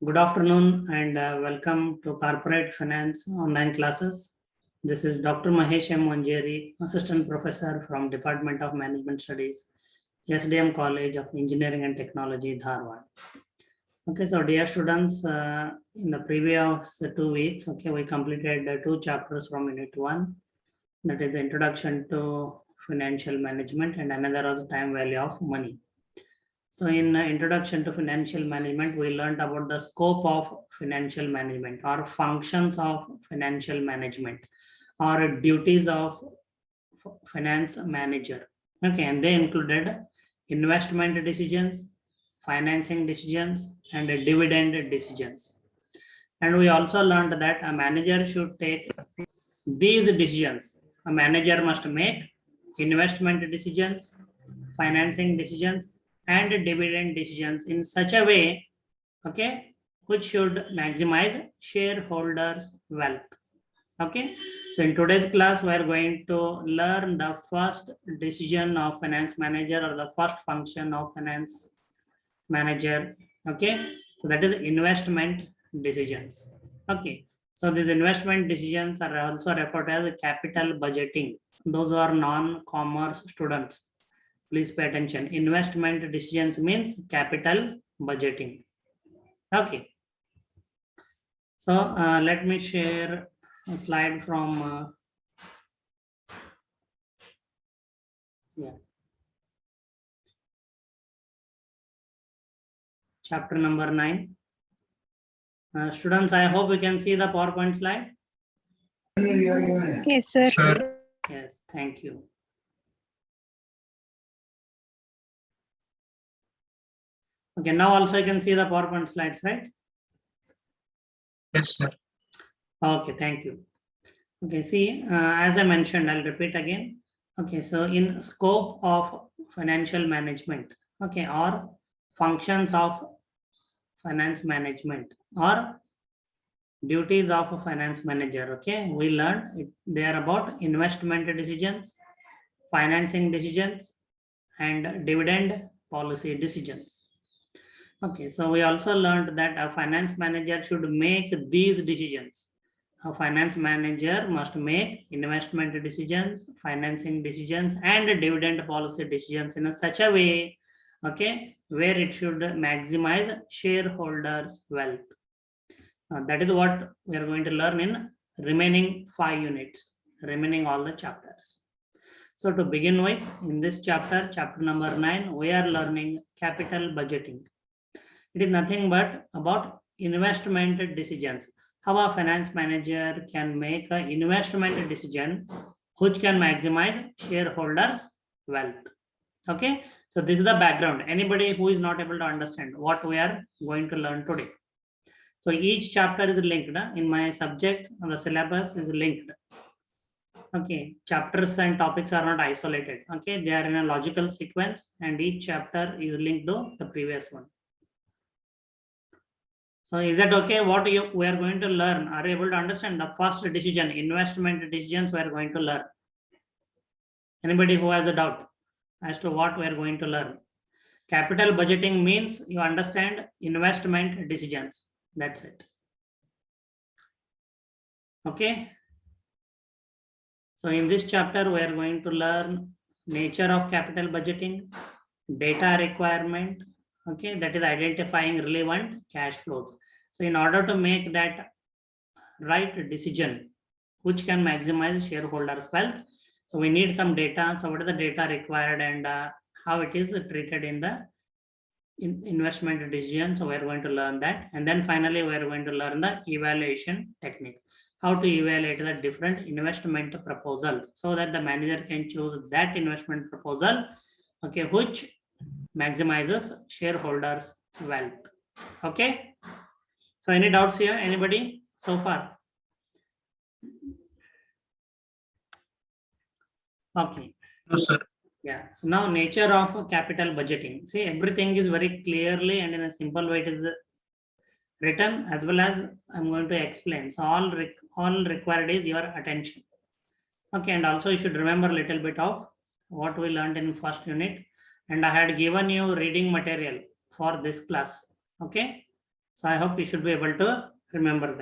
Good afternoon and welcome to Corporate Finance online classes. This is Dr. Mahesh M. Manjeri, Assistant Professor from Department of Management Studies, SDM College of Engineering and Technology, Dharwad. Okay, so dear students, in the previous 2 weeks, we completed 2 chapters from Unit 1. That is the Introduction to Financial Management, and another was Time Value of Money. So in Introduction to Financial Management, we learned about the scope of financial management or functions of financial management or duties of finance manager. Okay, and they included investment decisions, financing decisions, and dividend decisions. And we also learned that a manager should take these decisions. A manager must make investment decisions, financing decisions, and dividend decisions in such a way, which should maximize shareholders' wealth. Okay, so in today's class, we are going to learn the first decision of finance manager or the first function of finance manager. Okay, so that is investment decisions. Okay, so these investment decisions are also referred as capital budgeting. Those who are non-commerce students, please pay attention. Investment decisions means capital budgeting. Okay, so let me share a slide from chapter number 9. Students, I hope you can see the PowerPoint slide. Yes, sir. Yes, thank you. Okay, now also you can see the PowerPoint slides, right? Yes, sir. Okay, thank you. Okay, see, as I mentioned, I'll repeat again. Okay, so in scope of financial management, okay, or functions of finance management or duties of a finance manager, okay, we learned they are about investment decisions, financing decisions, and dividend policy decisions. Okay, so we also learned that a finance manager should make these decisions. A finance manager must make investment decisions, financing decisions, and dividend policy decisions in such a way, okay, where it should maximize shareholders' wealth. That is what we are going to learn in remaining 5 units, remaining all the chapters. So to begin with, in this chapter, chapter number 9, we are learning capital budgeting. It is nothing but about investment decisions. How a finance manager can make an investment decision which can maximize shareholders' wealth. Okay, so this is the background. Anybody who is not able to understand what we are going to learn today. So each chapter is linked. In my subject, the syllabus is linked. Okay, chapters and topics are not isolated. Okay, they are in a logical sequence and each chapter is linked to the previous one. So is that okay? What we are going to learn? Are you able to understand the first decision, investment decisions we are going to learn? Anybody who has a doubt as to what we are going to learn? Capital budgeting means you understand investment decisions. That's it. Okay. So in this chapter, we are going to learn nature of capital budgeting, data requirement, okay, that is identifying relevant cash flows. So in order to make that right decision, which can maximize shareholders' wealth, so we need some data. So what is the data required and how it is treated in the investment decision. So we're going to learn that. And then finally, we're going to learn the evaluation techniques. How to evaluate the different investment proposals so that the manager can choose that investment proposal, okay, which maximizes shareholders' wealth. Okay. So any doubts here? Anybody so far? Okay. No, sir. Yeah. So now nature of capital budgeting. See, everything is very clearly and in a simple way it is written as well as I'm going to explain. So all required is your attention. Okay, and also you should remember a little bit of what we learned in first unit. And I had given you reading material for this class. Okay. So I hope you should be able to remember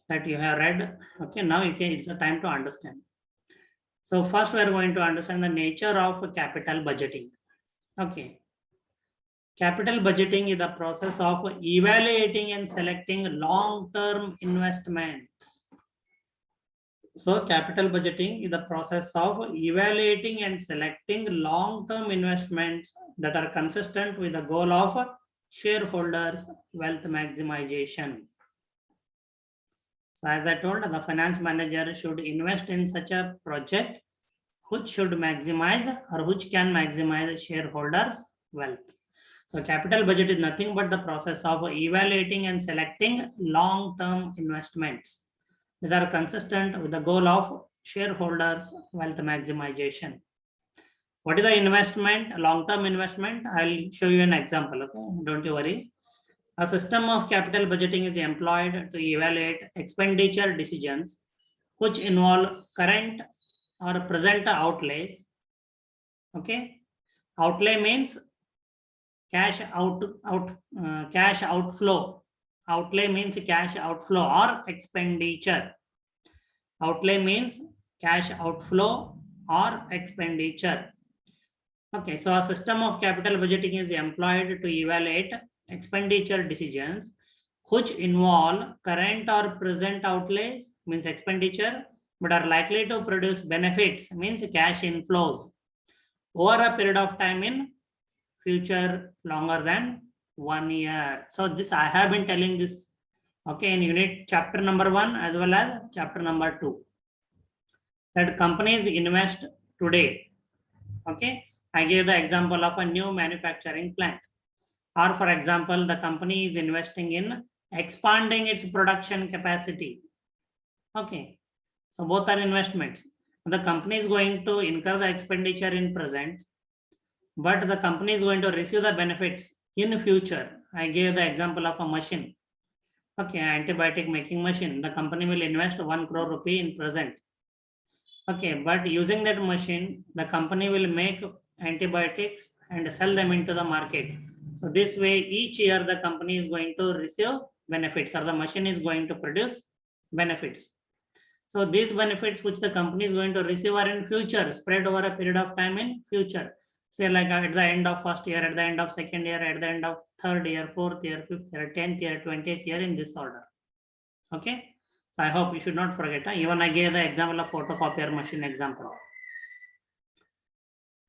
that you have read. Okay, now it's a time to understand. So first we are going to understand the nature of capital budgeting. Okay. Capital budgeting is the process of evaluating and selecting long-term investments. So capital budgeting is the process of evaluating and selecting long-term investments that are consistent with the goal of shareholders' wealth maximization. So as I told, the finance manager should invest in such a project which should maximize or which can maximize shareholders' wealth. So capital budget is nothing but the process of evaluating and selecting long-term investments that are consistent with the goal of shareholders' wealth maximization. What is the investment? Long-term investment. I'll show you an example. Okay, don't you worry. A system of capital budgeting is employed to evaluate expenditure decisions which involve current or present outlays. Okay, outlay means cash outflow. Outlay means cash outflow or expenditure. Outlay means cash outflow or expenditure. Okay, so a system of capital budgeting is employed to evaluate expenditure decisions which involve current or present outlays, means expenditure, but are likely to produce benefits, means cash inflows, over a period of time in future longer than 1 year. So this I have been telling this, okay, in unit chapter number 1 as well as chapter number 2, that companies invest today. Okay, I gave the example of a new manufacturing plant, or for example, the company is investing in expanding its production capacity. Okay, so both are investments. The company is going to incur the expenditure in present, but the company is going to receive the benefits in future. I gave the example of a machine. Okay, antibiotic making machine. The company will invest 1 crore rupee in present. Okay, but using that machine, the company will make antibiotics and sell them into the market. So this way, each year the company is going to receive benefits, or the machine is going to produce benefits. So these benefits which the company is going to receive are in future, spread over a period of time in future. Say like at the end of first year, at the end of second year, at the end of third year, fourth year, fifth year, 10th year, 20th year, in this order. Okay. So I hope you should not forget. Even I gave the example of photocopier machine example.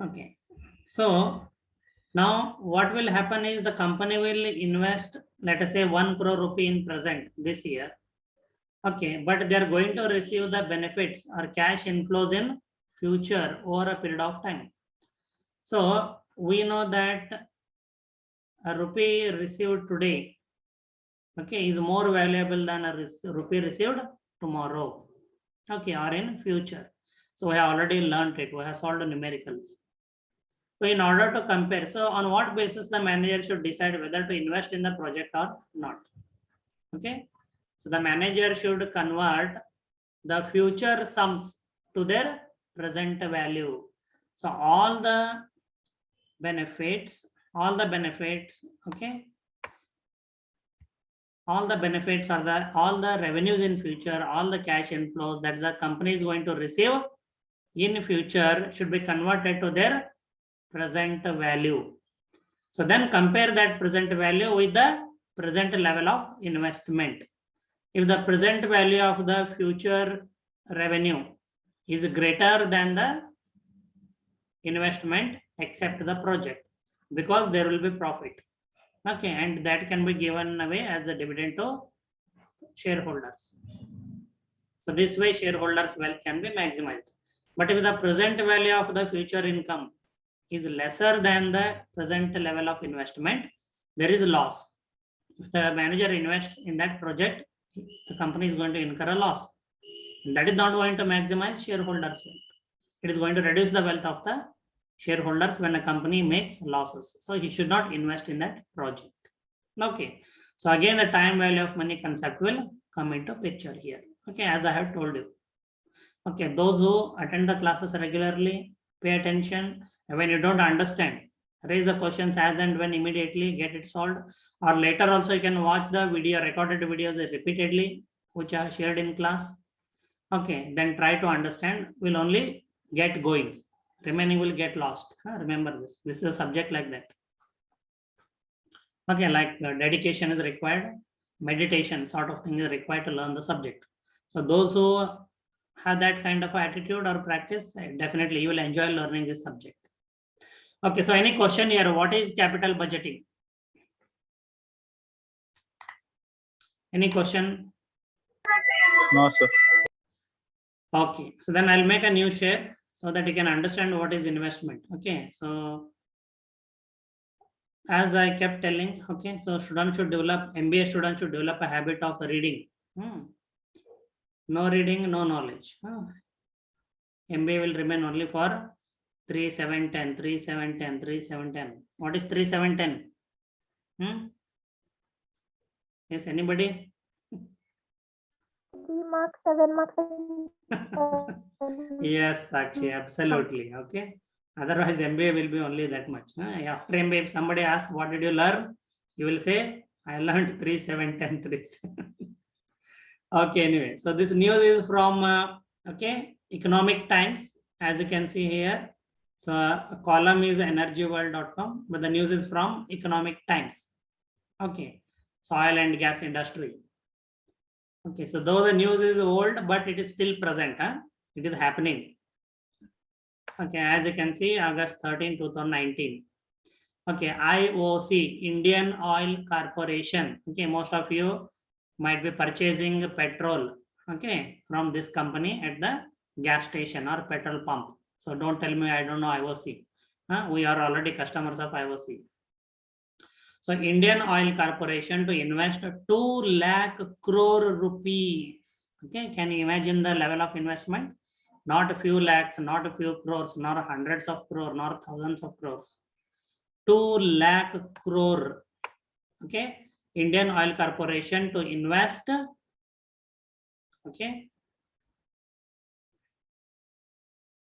Okay. So now what will happen is the company will invest, let us say 1 crore rupee in present this year. Okay, but they are going to receive the benefits or cash inflows in future over a period of time. So we know that a rupee received today, okay, is more valuable than a rupee received tomorrow, okay, or in future. So we have already learned it. We have solved the numericals. So in order to compare, so on what basis the manager should decide whether to invest in the project or not? Okay, so the manager should convert the future sums to their present value. So all the benefits, okay, all the benefits are all the revenues in future, all the cash inflows that the company is going to receive in future should be converted to their present value. So then compare that present value with the present level of investment. If the present value of the future revenue is greater than the investment, accept the project, because there will be profit. Okay, and that can be given away as a dividend to shareholders. So this way shareholders' wealth can be maximized. But if the present value of the future income is lesser than the present level of investment, there is a loss. If the manager invests in that project, the company is going to incur a loss. That is not going to maximize shareholders' wealth. It is going to reduce the wealth of the shareholders when a company makes losses. So he should not invest in that project. Okay. So again, the time value of money concept will come into picture here. Okay, as I have told you. Okay, those who attend the classes regularly, pay attention. When you don't understand, raise the questions as and when, immediately get it solved, or later also you can watch the video, recorded videos repeatedly, which are shared in class. Okay, then try to understand, will only get going, remaining will get lost. Remember this. This is a subject like that. Okay, like dedication is required, meditation sort of thing is required to learn the subject. So those who have that kind of attitude or practice, definitely you will enjoy learning this subject. Okay, so any question here? What is capital budgeting? Any question? No, sir. Okay, so then I'll make a new share so that you can understand what is investment. Okay, so as I kept telling, okay, so students should develop, MBA students should develop a habit of reading. No reading, no knowledge. MBA will remain only for 3, 7, 10, 3, 7, 10, 3, 7, 10. What is 3, 7, 10? Yes, anybody? 3 marks, 7 marks. Yes, Sakshi, absolutely. Okay. Otherwise, MBA will be only that much. After MBA, if somebody asks, what did you learn? You will say, I learned 3, 7, 10, 3. Okay, anyway. So this news is from, okay, Economic Times, as you can see here. So a column is energyworld.com, but the news is from Economic Times. Okay. Oil and gas industry. Okay, so though the news is old, but it is still present. It is happening. Okay, as you can see, August 13, 2019. Okay, IOC, Indian Oil Corporation. Okay, most of you might be purchasing petrol, okay, from this company at the gas station or petrol pump. So don't tell me I don't know IOC. We are already customers of IOC. So Indian Oil Corporation to invest 2 lakh crore rupees. Okay, can you imagine the level of investment? Not a few lakhs, not a few crores, not hundreds of crores, not thousands of crores. 2 lakh crore. Okay, Indian Oil Corporation to invest. Okay.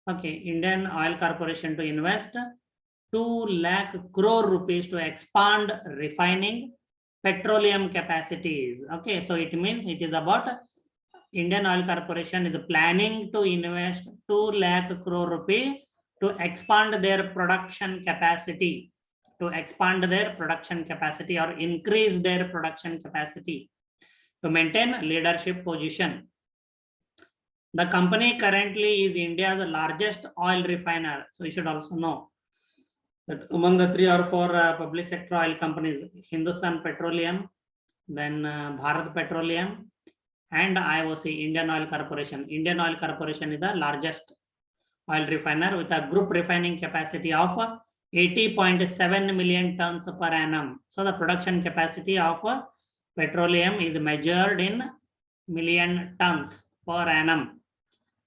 Okay, Indian Oil Corporation to invest 2 lakh crore rupees to expand refining petroleum capacities. Okay, so it means it is about Indian Oil Corporation is planning to invest 2 lakh crore rupees to expand their production capacity, or increase their production capacity to maintain leadership position. The company currently is India's largest oil refiner. So you should also know that among the 3 or 4 public sector oil companies, Hindustan Petroleum, then Bharat Petroleum, and IOC, Indian Oil Corporation. Indian Oil Corporation is the largest oil refiner with a group refining capacity of 80.7 million tons per annum. So the production capacity of petroleum is measured in million tons per annum.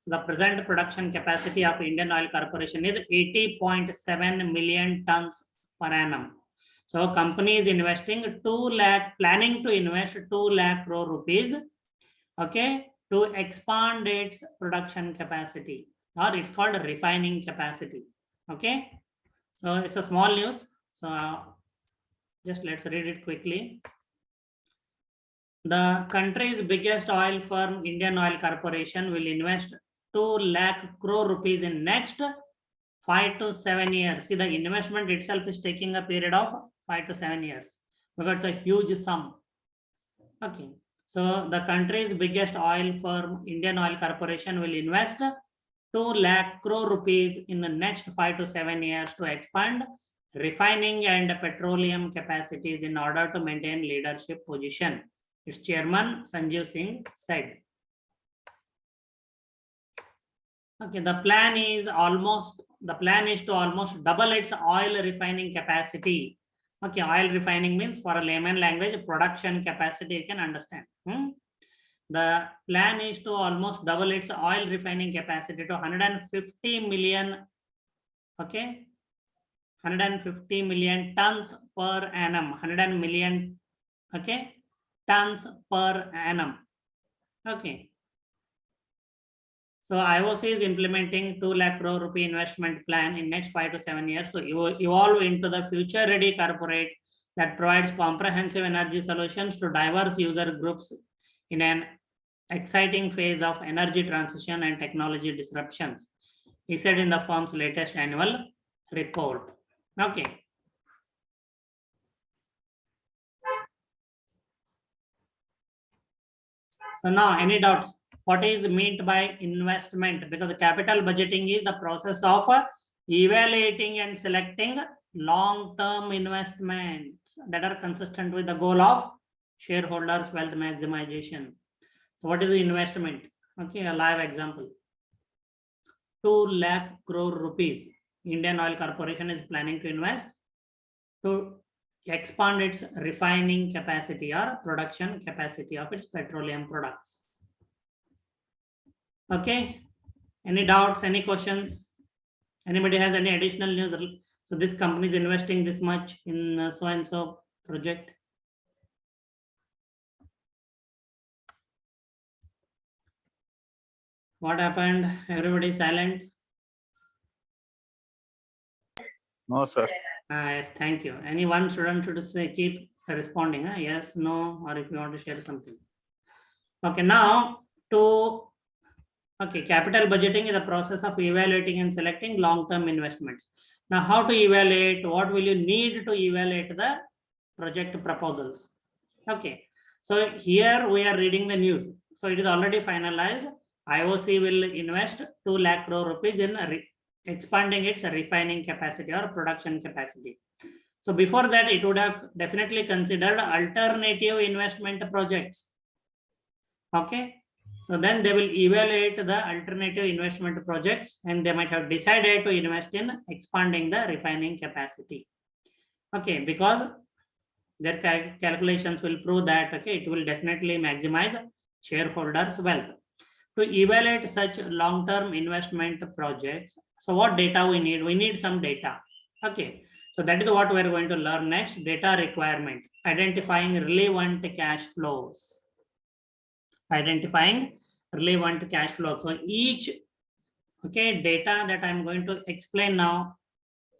The present production capacity of Indian Oil Corporation is 80.7 million tons per annum. So company is investing 2 lakh, planning to invest 2 lakh crore rupees, okay, to expand its production capacity, or it's called a refining capacity. Okay, so it's a small news. So just let's read it quickly. The country's biggest oil firm, Indian Oil Corporation, will invest 2 lakh crore rupees in next 5 to 7 years. See, the investment itself is taking a period of 5 to 7 years because it's a huge sum. Okay, so the country's biggest oil firm, Indian Oil Corporation, will invest 2 lakh crore rupees in the next 5 to 7 years to expand refining and petroleum capacities in order to maintain leadership position. Its chairman Sanjeev Singh said. Okay, the plan is to almost double its oil refining capacity. Okay, oil refining means, for a layman language, production capacity, you can understand. The plan is to almost double its oil refining capacity to 150 million, okay, 150 million tons per annum, 100 million, okay, tons per annum. Okay. So IOC is implementing 2 lakh crore rupee investment plan in next 5 to 7 years to evolve into the future ready corporate that provides comprehensive energy solutions to diverse user groups in an exciting phase of energy transition and technology disruptions, he said in the firm's latest annual report. Okay. So now, any doubts? What is meant by investment? Because the capital budgeting is the process of evaluating and selecting long-term investments that are consistent with the goal of shareholders' wealth maximization. So what is the investment? Okay, a live example. 2 lakh crore rupees Indian Oil Corporation is planning to invest to expand its refining capacity or production capacity of its petroleum products. Okay, any doubts, any questions? Anybody has any additional news? So this company is investing this much in so and so project. What happened? Everybody silent? No, sir. Yes, thank you. Any one student should say keep responding. Yes, no, or if you want to share something. Okay, now capital budgeting is a process of evaluating and selecting long-term investments. Now, how to evaluate? What will you need to evaluate the project proposals? Okay, so here we are reading the news. So it is already finalized. IOC will invest 2 lakh crore rupees in expanding its refining capacity or production capacity. So before that, it would have definitely considered alternative investment projects. Okay, so then they will evaluate the alternative investment projects and they might have decided to invest in expanding the refining capacity. Okay, because their calculations will prove that okay, it will definitely maximize shareholders' wealth. To evaluate such long-term investment projects, so what data we need? We need some data. Okay, so that is what we are going to learn next. Data requirement, identifying relevant cash flows. Identifying relevant cash flows. So each data that I'm going to explain now,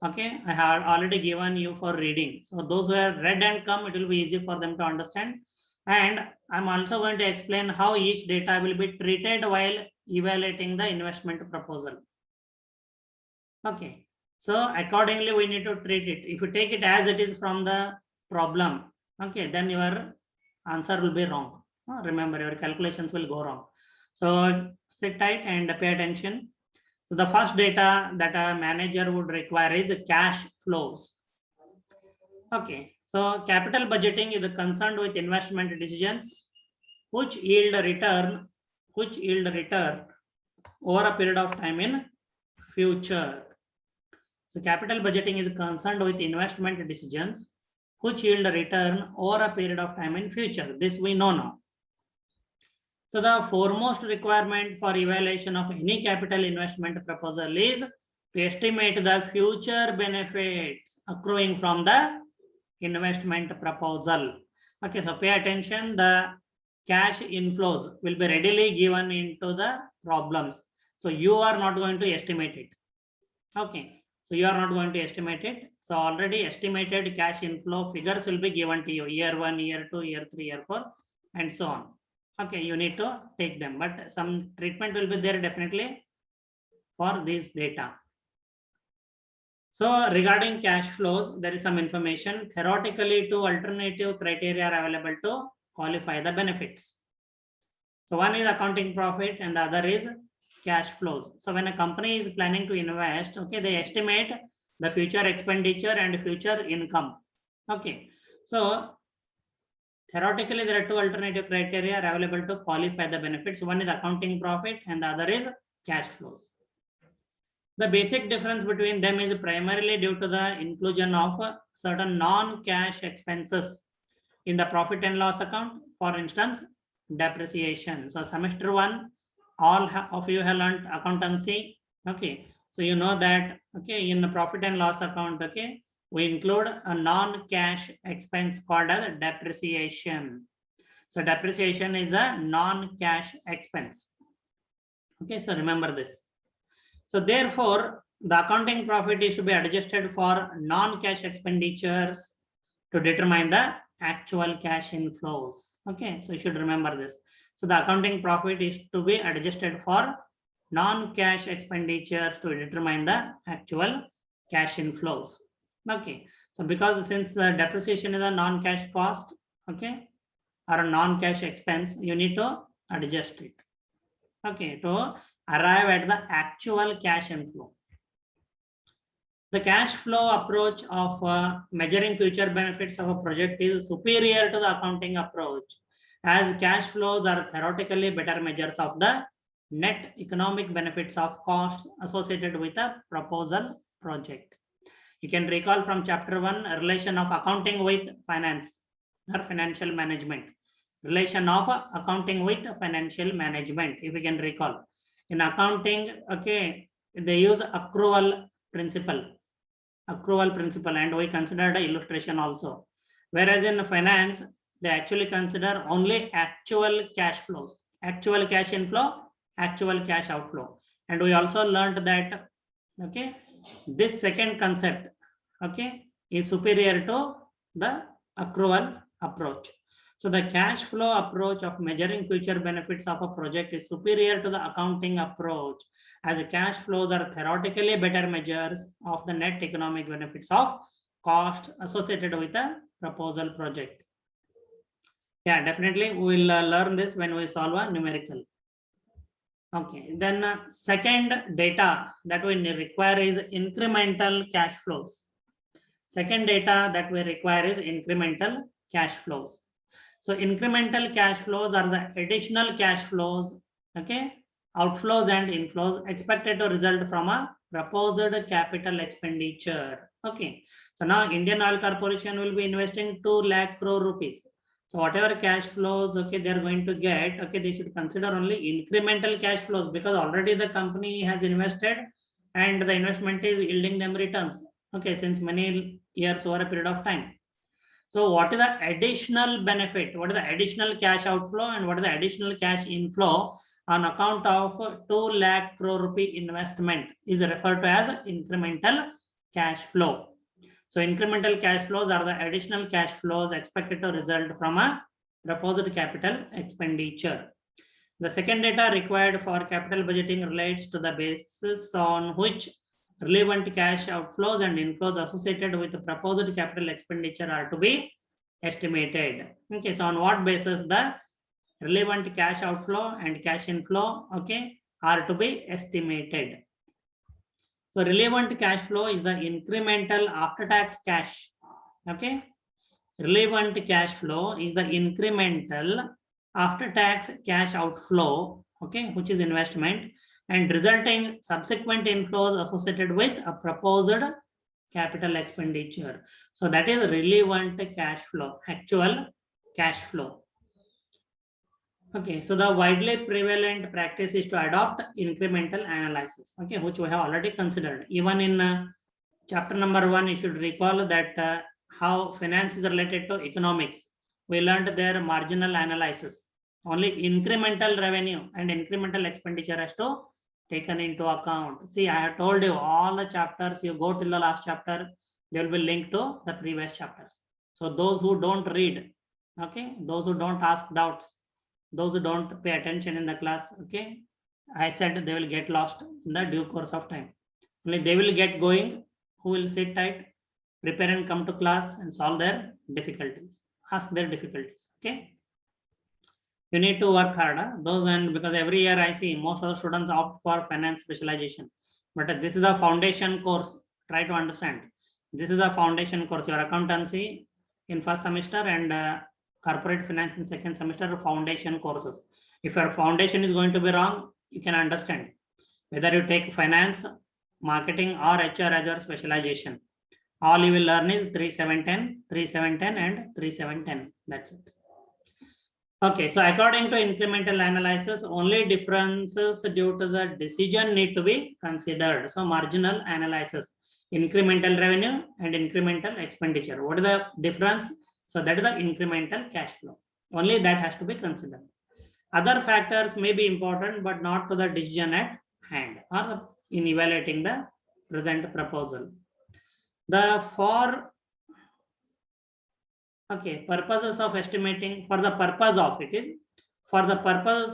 I have already given you for reading. So those who have read and come, it will be easy for them to understand. And I'm also going to explain how each data will be treated while evaluating the investment proposal. Okay, so accordingly we need to treat it. If you take it as it is from the problem, then your answer will be wrong. Remember, your calculations will go wrong. So sit tight and pay attention. So the first data that a manager would require is cash flows. Okay, so capital budgeting is concerned with investment decisions which yield a return over a period of time in future. So capital budgeting is concerned with investment decisions which yield a return over a period of time in future. This we know now. So the foremost requirement for evaluation of any capital investment proposal is to estimate the future benefits accruing from the investment proposal. Okay, so pay attention. The cash inflows will be readily given into the problems. So you are not going to estimate it. Okay, so you are not going to estimate it. So already estimated cash inflow figures will be given to you year 1, year 2, year 3, year 4, and so on. Okay, you need to take them, but some treatment will be there definitely for this data. So regarding cash flows, there is some information. Theoretically, 2 alternative criteria are available to qualify the benefits. So one is accounting profit and the other is cash flows. So when a company is planning to invest, they estimate the future expenditure and future income. Okay, so theoretically, there are 2 alternative criteria available to qualify the benefits. One is accounting profit and the other is cash flows. The basic difference between them is primarily due to the inclusion of certain non-cash expenses in the profit and loss account. For instance, depreciation. So semester 1, all of you have learned accountancy. Okay, so you know that in the profit and loss account, we include a non-cash expense called as depreciation. So depreciation is a non-cash expense. Okay, so remember this. So therefore, the accounting profit is to be adjusted for non-cash expenditures to determine the actual cash inflows. Okay, so you should remember this. So the accounting profit is to be adjusted for non-cash expenditures to determine the actual cash inflows. Okay, so because since the depreciation is a non-cash cost, okay, or a non-cash expense, you need to adjust it. Okay, to arrive at the actual cash inflow. The cash flow approach of measuring future benefits of a project is superior to the accounting approach, as cash flows are theoretically better measures of the net economic benefits of costs associated with a proposal project. You can recall from chapter 1, a relation of accounting with finance or financial management. Relation of accounting with financial management, if you can recall. In accounting, okay, they use accrual principle, and we considered an illustration also. Whereas in finance, they actually consider only actual cash flows, actual cash inflow, actual cash outflow. And we also learned that, okay, this second concept, okay, is superior to the accrual approach. So the cash flow approach of measuring future benefits of a project is superior to the accounting approach, as cash flows are theoretically better measures of the net economic benefits of costs associated with a proposal project. Yeah, definitely we will learn this when we solve a numerical. Okay, then second data that we require is incremental cash flows. Second data that we require is incremental cash flows. So incremental cash flows are the additional cash flows, okay, outflows and inflows expected to result from a proposed capital expenditure. Okay, so now Indian Oil Corporation will be investing 2 lakh crore rupees. So whatever cash flows, okay, they are going to get, okay, they should consider only incremental cash flows, because already the company has invested and the investment is yielding them returns, okay, since many years over a period of time. So what is the additional benefit? What is the additional cash outflow and what is the additional cash inflow on account of 2 lakh crore rupee investment is referred to as incremental cash flow. So incremental cash flows are the additional cash flows expected to result from a proposed capital expenditure. The second data required for capital budgeting relates to the basis on which relevant cash outflows and inflows associated with the proposed capital expenditure are to be estimated. Okay, so on what basis the relevant cash outflow and cash inflow, okay, are to be estimated. So relevant cash flow is the incremental after-tax cash. Okay, relevant cash flow is the incremental after-tax cash outflow, okay, which is investment, and resulting subsequent inflows associated with a proposed capital expenditure. So that is relevant cash flow, actual cash flow. Okay, so the widely prevalent practice is to adopt incremental analysis, okay, which we have already considered. Even in chapter number 1, you should recall that how finance is related to economics. We learned their marginal analysis. Only incremental revenue and incremental expenditure has to taken into account. See, I have told you all the chapters, you go till the last chapter, they will be linked to the previous chapters. So those who don't read, okay, those who don't ask doubts, those who don't pay attention in the class, okay, I said they will get lost in the due course of time. Only they will get going who will sit tight, prepare and come to class and solve their difficulties, ask their difficulties, okay. You need to work harder, those, and because every year I see most of the students opt for finance specialization, but this is the foundation course. Try to understand, this is the foundation course. Your accountancy in first semester and corporate finance in second semester are foundation courses. If your foundation is going to be wrong, you can understand whether you take finance, marketing or HR as your specialization. All you will learn is 3, 7, 10, 3, 7, 10 and 3, 7, 10. That's it. Okay, so according to incremental analysis, only differences due to the decision need to be considered. So marginal analysis, incremental revenue and incremental expenditure. What is the difference? So that is the incremental cash flow. Only that has to be considered. Other factors may be important, but not to the decision at hand or in evaluating the present proposal. The purposes of estimating, for the purpose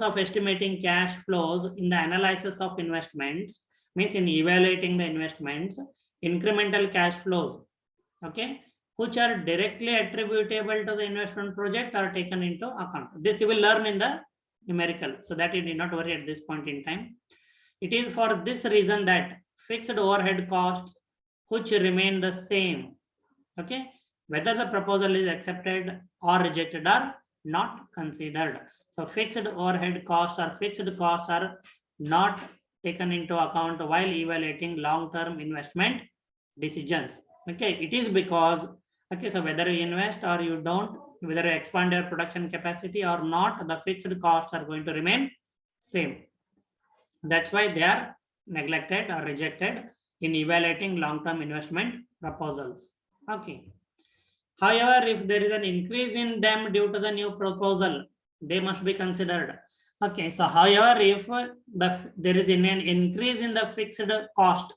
of estimating cash flows in the analysis of investments, means in evaluating the investments, incremental cash flows, okay, which are directly attributable to the investment project are taken into account. This you will learn in the numerical, so that you need not worry at this point in time. It is for this reason that fixed overhead costs which remain the same, okay, whether the proposal is accepted or rejected are not considered. So fixed overhead costs or fixed costs are not taken into account while evaluating long-term investment decisions. Okay, it is because, okay, so whether you invest or you don't, whether you expand your production capacity or not, the fixed costs are going to remain same. That's why they are neglected or rejected in evaluating long-term investment proposals. Okay. However, if there is an increase in them due to the new proposal, they must be considered. Okay, so however, if there is an increase in the fixed cost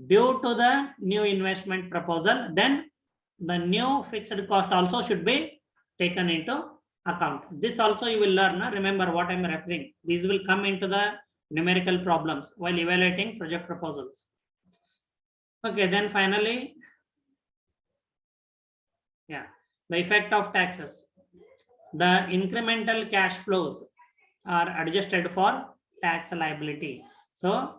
due to the new investment proposal, then the new fixed cost also should be taken into account. This also you will learn. Remember what I'm referring. These will come into the numerical problems while evaluating project proposals. Okay, then finally, the effect of taxes. The incremental cash flows are adjusted for tax liability. So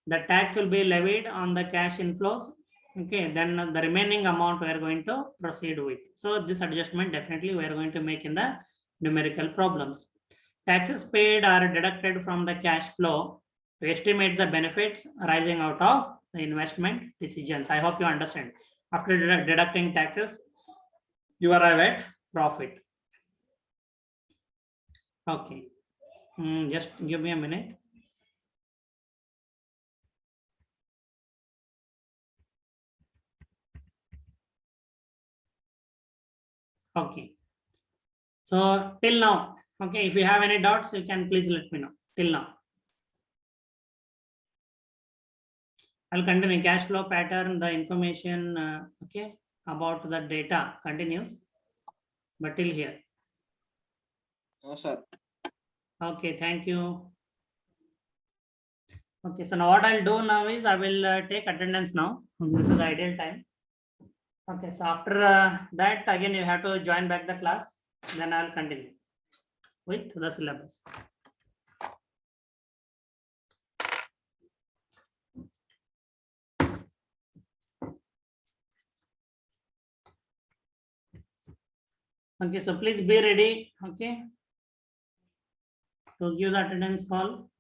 the tax will be levied on the cash inflows. Okay, then the remaining amount we are going to proceed with. So this adjustment definitely we are going to make in the numerical problems. Taxes paid are deducted from the cash flow to estimate the benefits arising out of the investment decisions. I hope you understand. After deducting taxes, you arrive at profit. Okay, just give me a minute. Okay, so till now, okay, if you have any doubts, you can please let me know. Till now, I'll continue. Cash flow pattern, the information, okay, about the data continues, but till here. No, sir. Okay, thank you. Okay, so now what I'll do now is I will take attendance now. This is ideal time. Okay, so after that, again, you have to join back the class. Then I'll continue with the syllabus. Okay, so please be ready, okay, to give the attendance call.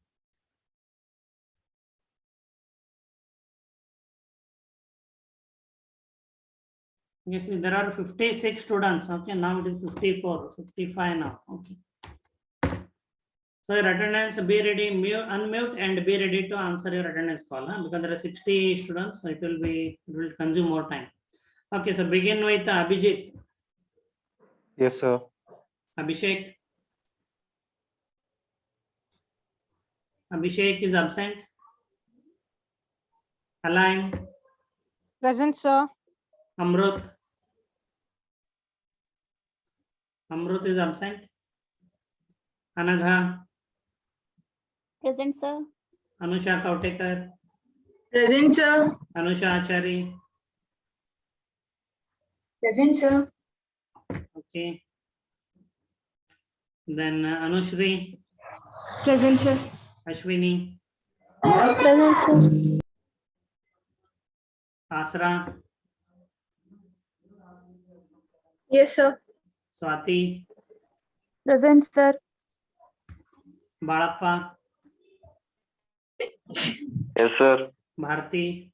You see, there are 56 students. Okay, now it is 54, 55 now. Okay. So your attendance, be ready, unmute and be ready to answer your attendance call. Because there are 60 students, so it will consume more time. Okay, so begin with Abhijit. Yes, sir. Abhishek. Abhishek is absent. Align. Present, sir. Amrut. Amrut is absent. Anagha. Present, sir. Anusha Kautekar. Present, sir. Anusha Achari. Present, sir. Okay. Then Anushri. Present, sir. Ashwini. Present, sir. Asra. Yes, sir. Swati. Present, sir. Balappa. Yes, sir. Bharti.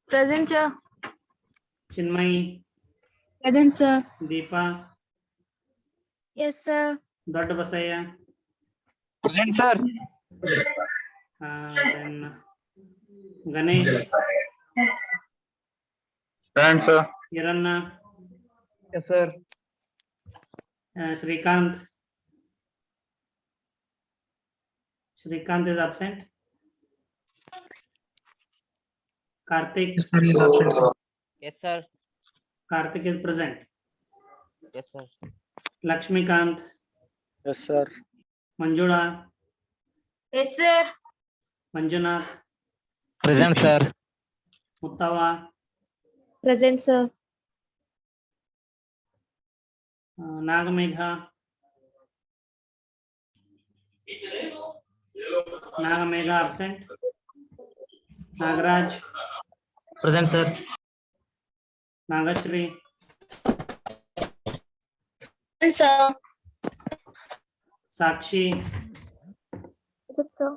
Present, sir. Chinmayi. Present, sir. Deepa. Yes, sir. Dodda Basaya. Present, sir. Then Ganesh. Present, sir. Hiranna. Yes, sir. Shrikant. Shrikant is absent. Karthik, Yes, sir. Karthik is present. Yes, sir. Lakshmikant, Yes, sir. Manjula, Yes, sir. Manjunath, Present, sir. Muttava, Present, sir. Nagamegha, Nagamegha absent. Nagaraj, Present, sir. Nagashri, Sir. Sakshi, Present, sir.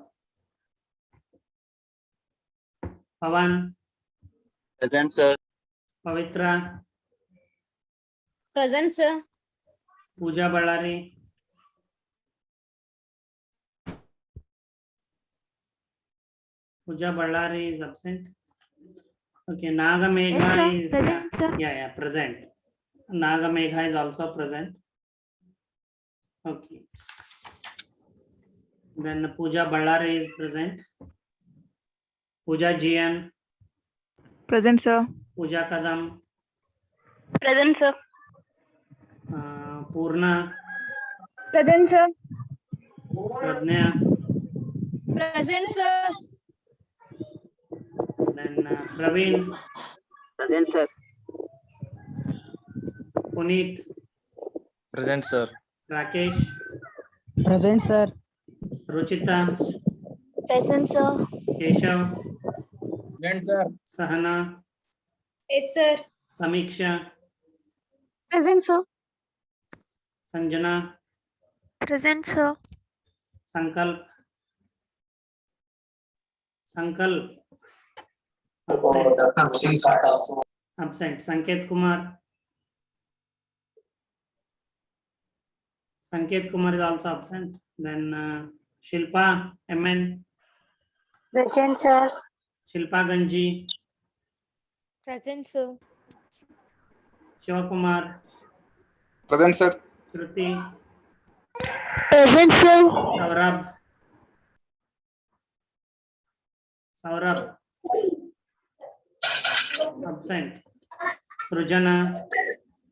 Pavan, Present, sir. Pavitra, Present, sir. Pooja Ballari, Pooja Ballari is absent. Okay, Nagamegha Yes, sir. is Present, sir. yeah, present. Nagamegha is also present. Okay. Then Pooja Ballari is present. Pooja Jian, Present, sir. Pooja Kadam, Present, sir. Purna, Present, sir. Pradnya, Present, sir. then Praveen, Present, sir. Puneet, Present, sir. Rakesh, Present, sir. Ruchita, Present, sir. Keshav, Present, sir. Sahana, Yes, sir. Samiksha, Present, sir. Sanjana, Present, sir. Sankalp, absent. Sanket Kumar, is also absent. Then Shilpa MN, Present, sir. Shilpa Ganji, Present, sir. Shivakumar, Present, sir. Shruti, Present, sir. Saurabh, absent. Srujana,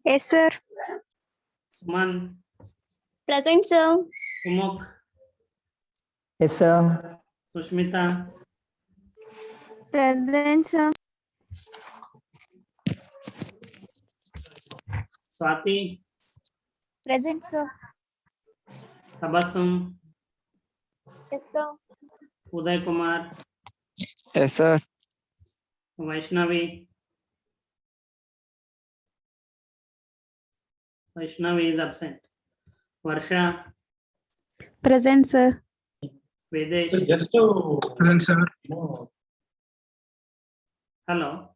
Yes, sir. Suman, Present, sir. Sumukh, Yes, sir. Sushmita, Present, sir. Swati, Present, sir. Tabassum, Yes, sir. Uday Kumar, Yes, sir. Vaishnavi is absent. Varsha, Present, sir. Vedesh, Present, sir. hello.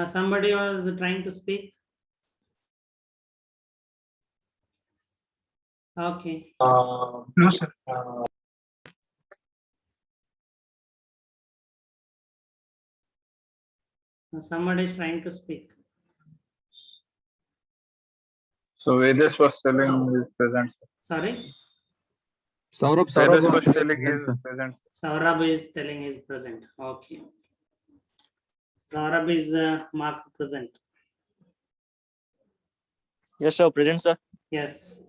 Somebody was trying to speak. Okay. No, sir. Somebody is trying to speak. So Vedas was telling is present. Sorry, Vedas was telling is present. Saurabh is telling is present. Okay. Saurabh is marked present. Yes, sir. Present, sir. Yes.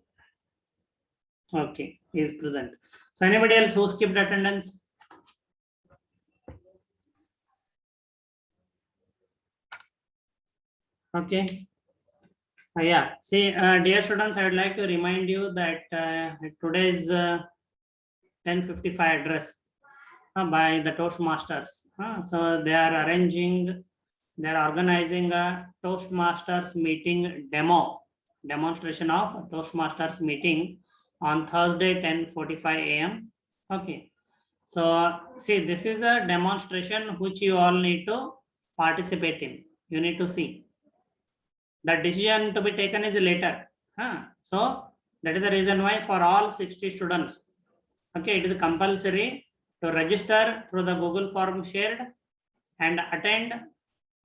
Okay, he is present. So anybody else who skipped attendance? Okay. Yeah, see, dear students, I would like to remind you that today's 10:55 address by the Toastmasters. So they are organizing a Toastmasters meeting demonstration of Toastmasters meeting on Thursday 10:45 a.m. Okay. So see, this is a demonstration which you all need to participate in. You need to see. The decision to be taken is later. So that is the reason why for all 60 students, okay, it is compulsory to register through the Google form shared and attend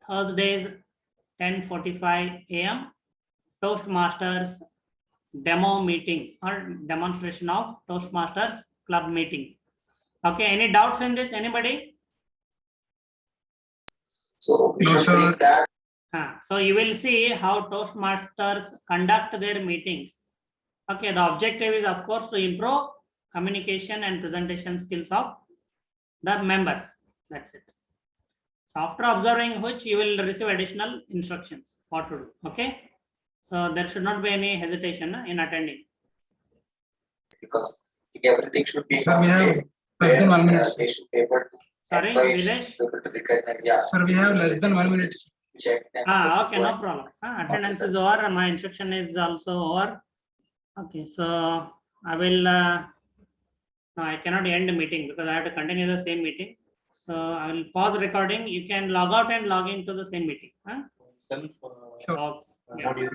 Thursdays 10:45 a.m. Toastmasters demo meeting or demonstration of Toastmasters club meeting. Okay, any doubts in this, anybody? So we No, should sir. bring that. So you will see how Toastmasters conduct their meetings. Okay, the objective is of course to improve communication and presentation skills of the members. That's it. So after observing which you will receive additional instructions what to do. Okay. So there should not be any hesitation in attending. Because everything should be. Sir, we have place less than where, 1 minute. They should be able to. Sorry, employees Viresh? should be able to recognize, yeah. Sir, we have less than 1 minute. Check and Okay, go no and- problem. Attendance sir. is over. My instruction is also over. Okay, so I will. No, I cannot end the meeting because I have to continue the same meeting. So I will pause recording. You can log out and log into the same meeting. Sure. Okay. Yeah.